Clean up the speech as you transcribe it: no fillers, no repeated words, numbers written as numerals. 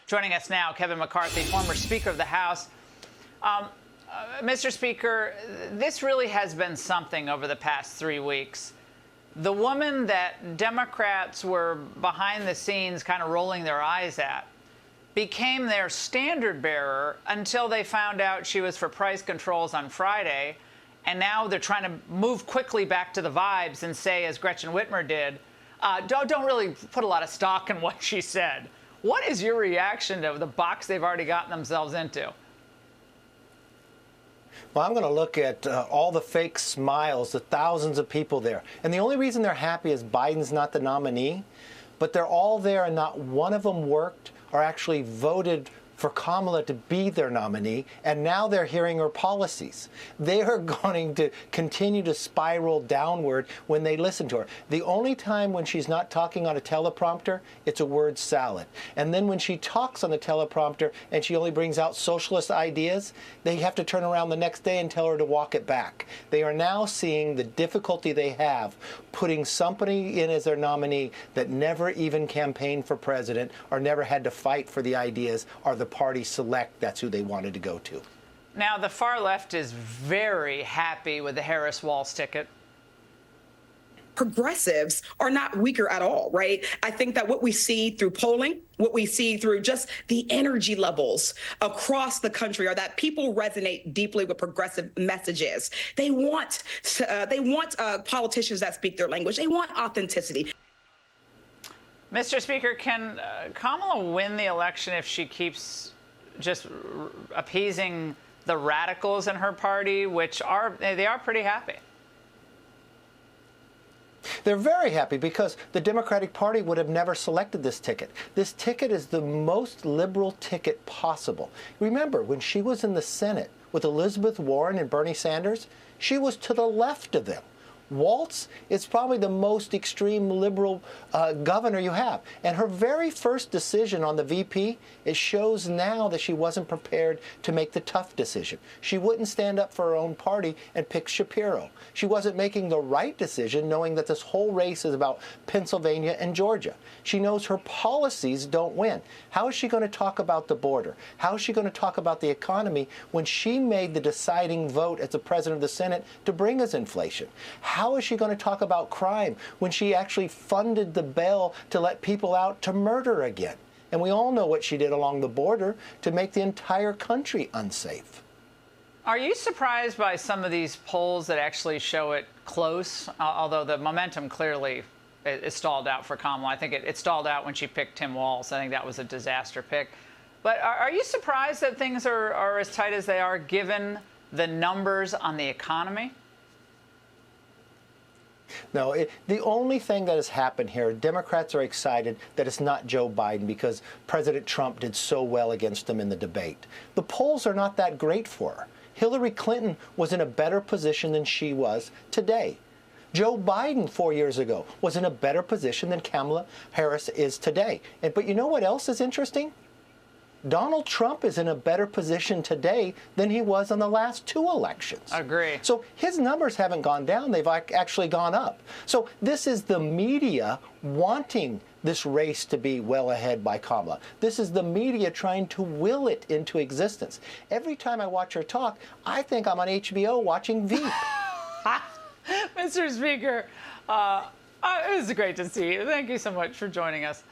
Joining us now, Kevin McCarthy, former Speaker of the House. Mr. Speaker, this really has been something over the past 3 weeks. The woman that Democrats were behind the scenes kind of rolling their eyes at became their standard bearer until they found out she was for price controls on Friday. And now they're trying to move quickly back to the vibes and say, as Gretchen Whitmer did, don't really put a lot of stock in what she said. What is your reaction to the box they've already gotten themselves into? Well, I'm going to look at all the fake smiles, the thousands of people there. And the only reason they're happy is Biden's not the nominee. But they're all there and not one of them worked or actually voted for Kamala to be their nominee, and now they're hearing her policies. They are going to continue to spiral downward when they listen to her. The only time when she's not talking on a teleprompter, it's a word salad. And then when she talks on the teleprompter and she only brings out socialist ideas, they have to turn around the next day and tell her to walk it back. They are now seeing the difficulty they have putting somebody in as their nominee that never even campaigned for president or never had to fight for the ideas or the party select that's who they wanted to go to. Now, the far left is very happy with the Harris-Walz ticket. Progressives are not weaker at all, right? I think that what we see through polling, what we see through just the energy levels across the country are that people resonate deeply with progressive messages. They want politicians that speak their language. They want authenticity. Mr. Speaker, can Kamala win the election if she keeps just appeasing the radicals in her party, which are pretty happy? They're very happy because the Democratic Party would have never selected this ticket. This ticket is the most liberal ticket possible. Remember, when she was in the Senate with Elizabeth Warren and Bernie Sanders, she was to the left of them. Walz is probably the most extreme liberal governor you have. And her very first decision on the VP, it shows now that she wasn't prepared to make the tough decision. She wouldn't stand up for her own party and pick Shapiro. She wasn't making the right decision, knowing that this whole race is about Pennsylvania and Georgia. She knows her policies don't win. How is she going to talk about the border? How is she going to talk about the economy when she made the deciding vote as the president of the Senate to bring us inflation? How is she going to talk about crime when she actually funded the bill to let people out to murder again? And we all know what she did along the border to make the entire country unsafe. Are you surprised by some of these polls that actually show it close, although the momentum clearly is stalled out for Kamala? I think it stalled out when she picked Tim Walz. I think that was a disaster pick. But are you surprised that things are as tight as they are given the numbers on the economy? No, the only thing that has happened here, Democrats are excited that it's not Joe Biden because President Trump did so well against them in the debate. The polls are not that great for her. Hillary Clinton was in a better position than she was today. Joe Biden 4 years ago was in a better position than Kamala Harris is today. But you know what else is interesting? Donald Trump is in a better position today than he was in the last 2 elections. Agree. So his numbers haven't gone down. They've actually gone up. So this is the media wanting this race to be well ahead by Kamala. This is the media trying to will it into existence. Every time I watch her talk, I think I'm on HBO watching Veep. Mr. Speaker, it was great to see you. Thank you so much for joining us.